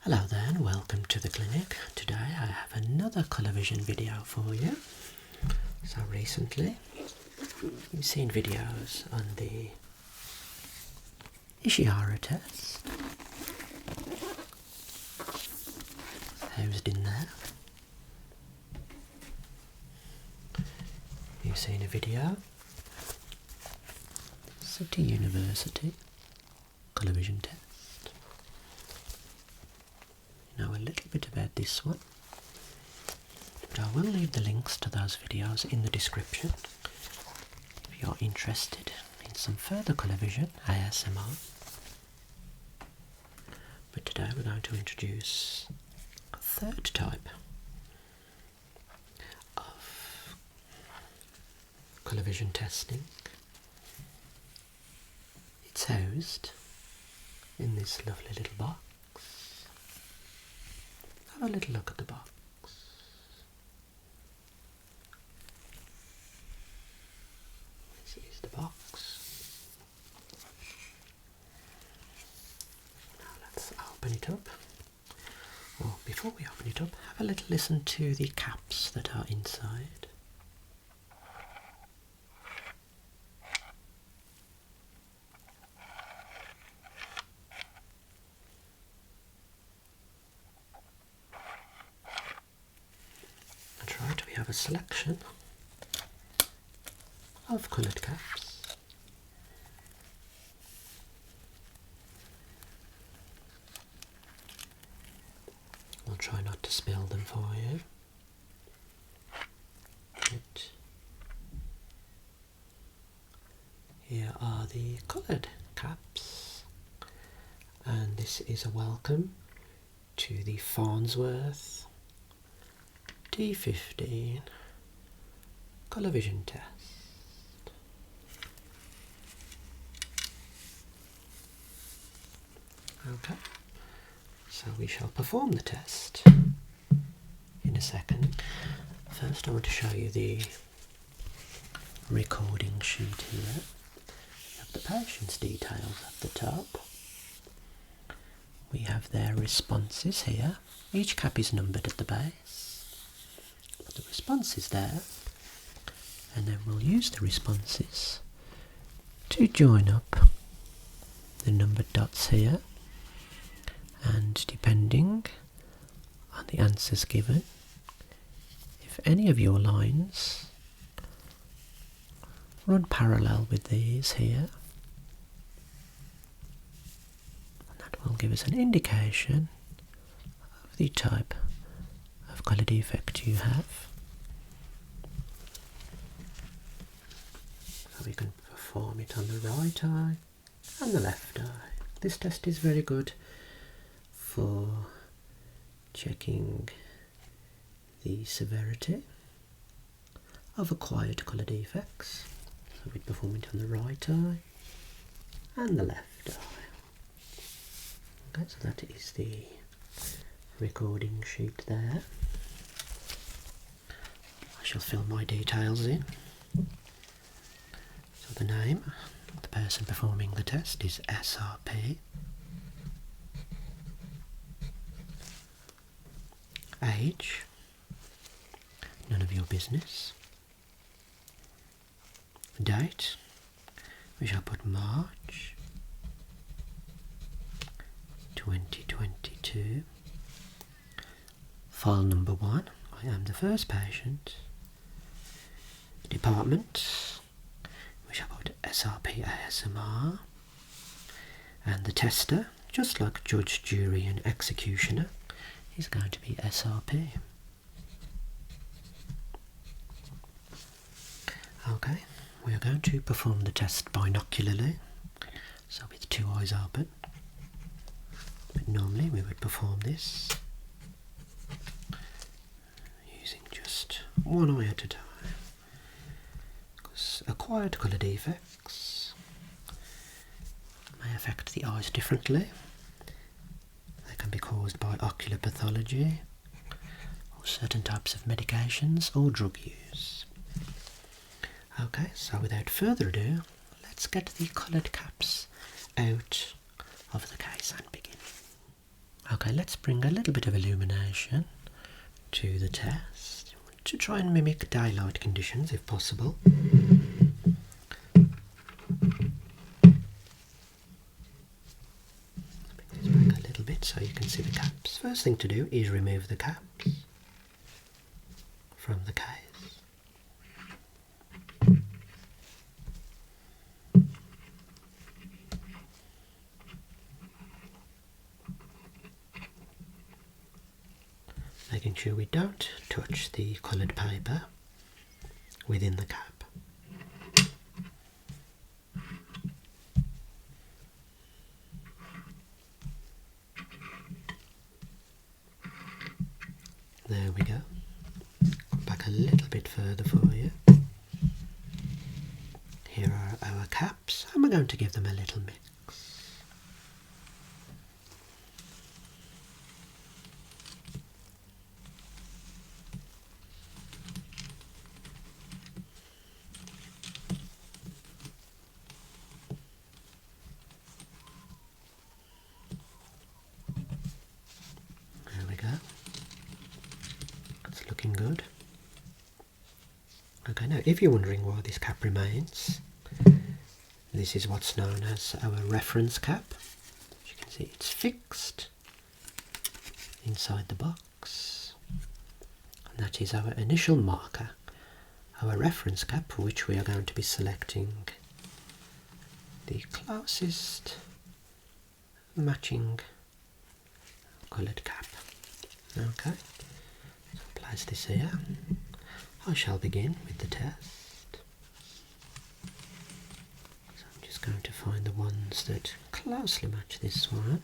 Hello there and welcome to the clinic. Today I have another colour vision video for you. So recently you've seen videos on the Ishihara test. Housed in there. You've seen a video City University colour vision test. You know a little bit about this one, but I will leave the links to those videos in the description if you're interested in some further colour vision ASMR. But today we're going to introduce a third type of colour vision testing. It's housed in this lovely little box. Have a little look at the box. This is the box. Now let's open it up. Well, before we open it up, have a little listen to the caps that are inside. We have a selection of coloured caps. I'll try not to spill them for you. But here are the coloured caps, and this is a welcome to the Farnsworth D15 colour vision test. Okay, so we shall perform the test in a second. First I want to show you the recording sheet here. We have the patient's details at the top. We have their responses here. Each cap is numbered at the base. The response is there, and then we'll use the responses to join up the numbered dots here, and depending on the answers given, if any of your lines run parallel with these here, that will give us an indication of the type of colour defect you have. So we can perform it on the right eye and the left eye. This test is very good for checking the severity of acquired colour defects. So we perform it on the right eye and the left eye. Okay, so that is the recording sheet there. I shall fill my details in. So the name of the person performing the test is SRP. Age, none of your business. Date, we shall put March 2022. File number 1, I am the first patient. Department, we shall put SRP ASMR. And the tester, just like judge, jury and executioner, is going to be SRP. Okay, we are going to perform the test binocularly, so with two eyes open. But normally we would perform this using just one eye at a time, because acquired colour defects may affect the eyes differently. They can be caused by ocular pathology or certain types of medications or drug use. Okay, so without further ado, let's get the coloured caps out of the case and begin. Okay, let's bring a little bit of illumination to the test to try and mimic daylight conditions if possible. Let's bring this back a little bit so you can see the caps. First thing to do is remove the caps from the case. Making sure we don't touch the coloured paper within the cap. There we go. Back a little bit further for you. Here are our caps, and we're going to give them a little mix. There we go. It's looking good. Okay, now if you're wondering why this cap remains, this is what's known as our reference cap. As you can see, it's fixed inside the box, and that is our initial marker, our reference cap, for which we are going to be selecting the closest matching coloured cap. Okay, so place this here. I shall begin with the test. So I'm just going to find the ones that closely match this one.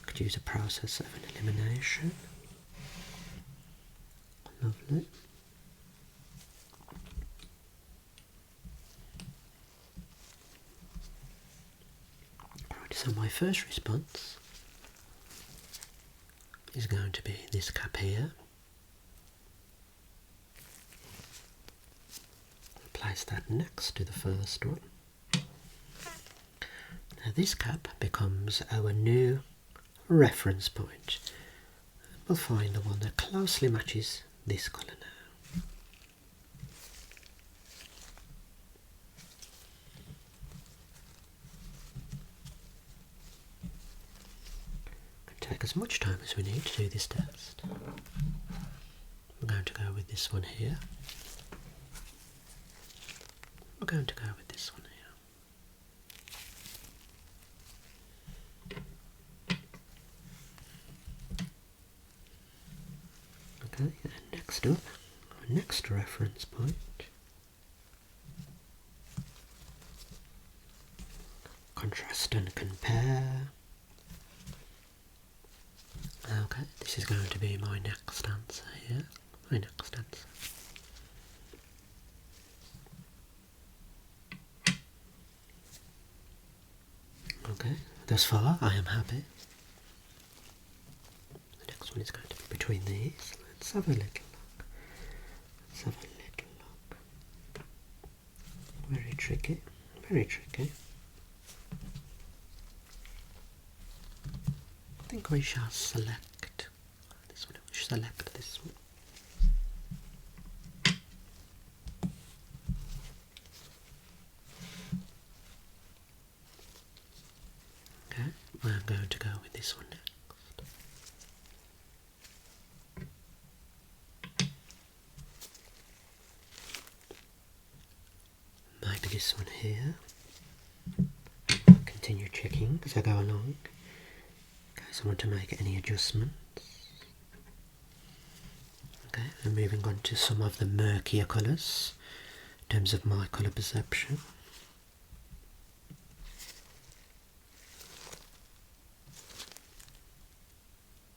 Could use a process of an elimination. Lovely. Right, so my first response is going to be this cap here. Place that next to the first one. Now this cap becomes our new reference point. We'll find the one that closely matches this colour now. It can take as much time as we need to do this test. We're going to go with this one here. We're going to go with this one here. Okay, and next up, our next reference point. Contrast and compare. Okay, this is going to be my next answer here. My next answer. Okay, thus far I am happy. The next one is going to be between these. Let's have a little look. Let's have a little look. Very tricky, very tricky. I think we shall select this one. We shall select this one. Okay, I'm going to go with this one next. Maybe this one here. Continue checking as I go along. In case I want to make any adjustments. Okay, I'm moving on to some of the murkier colours in terms of my colour perception.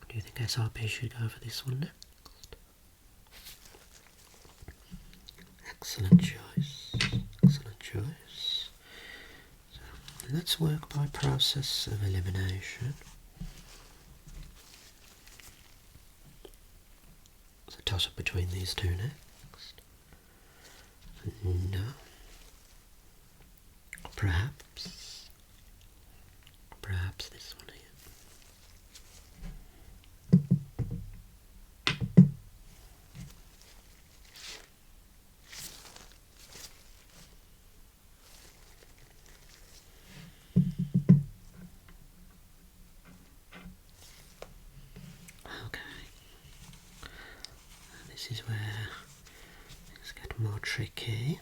Do you think SRP should go for this one next? Excellent choice. Excellent choice. So let's work by process of elimination. So toss up between these two next. No. Perhaps this one here. this is where things get more tricky.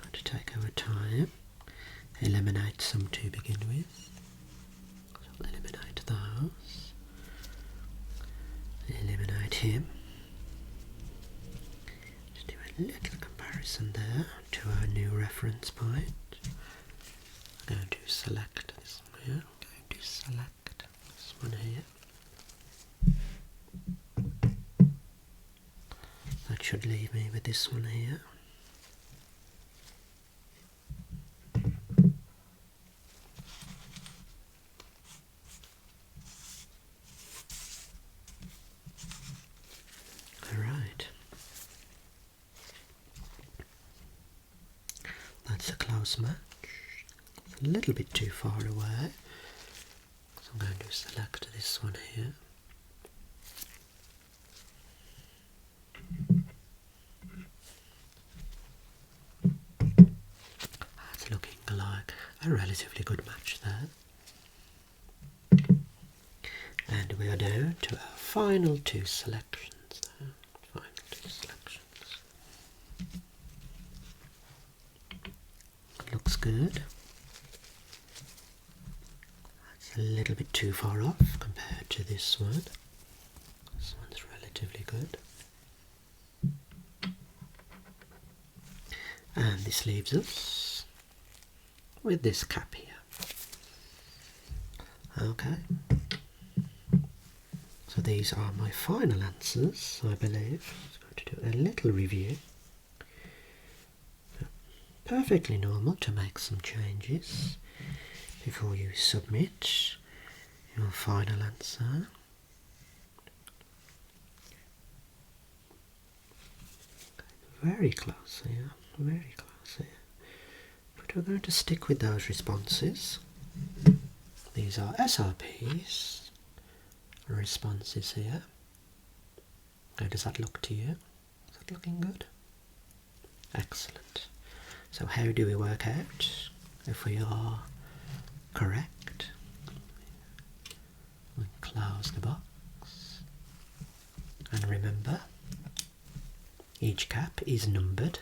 Got to take our time. Eliminate some to begin with. So I'll eliminate those. Eliminate him. Just do a little comparison there to our new reference point. I'm going to select this one here. I'm going to select this one here. That should leave me with this one here. Alright. That's a close match. It's a little bit too far away. So I'm going to select this one here. That's looking like a relatively good match there. And we are down to our final two selections there. Final two selections. Looks good. That's a little bit too far off compared to this one. This one's relatively good. And this leaves us with this cap here. Okay. So these are my final answers, I believe. I'm going to do a little review. Perfectly normal to make some changes before you submit your final answer. Very close here, very close here. But we're going to stick with those responses. These are SRPs. Responses here. How does that look to you? Is that looking good? Excellent. So how do we work out if we are correct? We close the box. And remember, each cap is numbered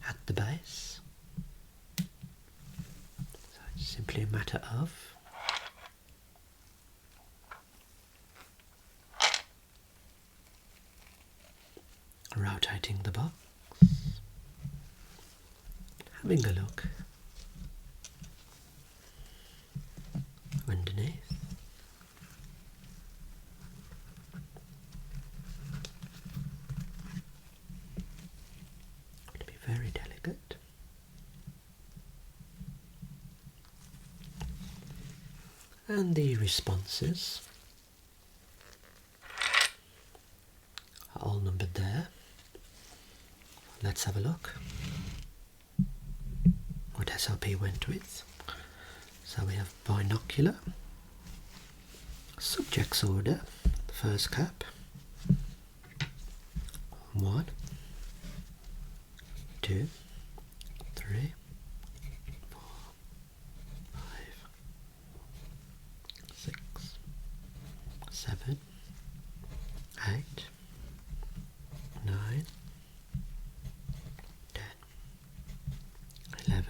at the base. So it's simply a matter of rotating the box, having a look underneath, to be very delicate, and the responses are all numbered there. Let's have a look what SRP went with. So we have binocular, subject's order, the first cap, 1, 2, 3, 4, 5, 6, 7, 8, 9, 11,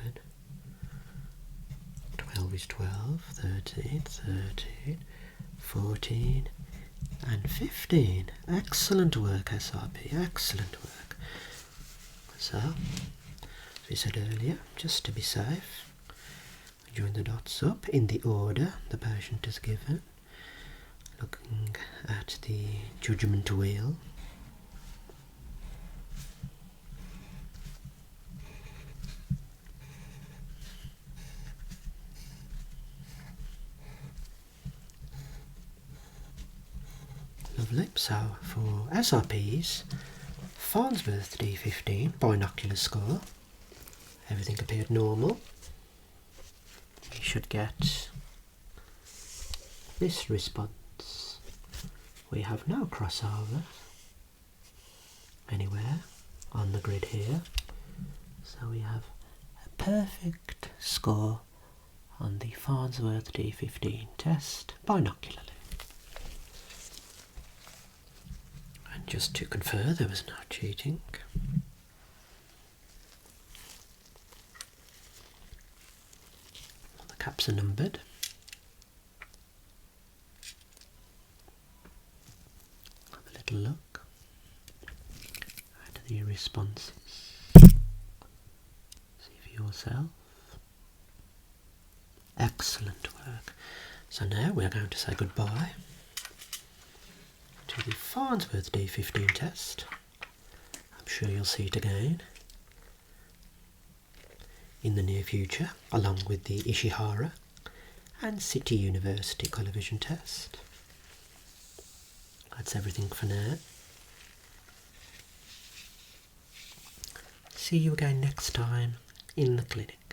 12 is 12, 13, 14 and 15. Excellent work, SRP, excellent work. So, as we said earlier, just to be safe, we join the dots up in the order the patient is given, looking at the judgment wheel. Lovely. So for SRPs, Farnsworth D15 binocular score, everything appeared normal. You should get this response. We have no crossover anywhere on the grid here, so we have a perfect score on the Farnsworth D15 test binocularly. And Just to confer there was no cheating. The caps are numbered. Have a little look at the responses. See for yourself. Excellent work. So now we're going to say goodbye to the Farnsworth D15 test. I'm sure you'll see it again in the near future, along with the Ishihara and City University colour vision test. That's everything for now. See you again next time in the clinic.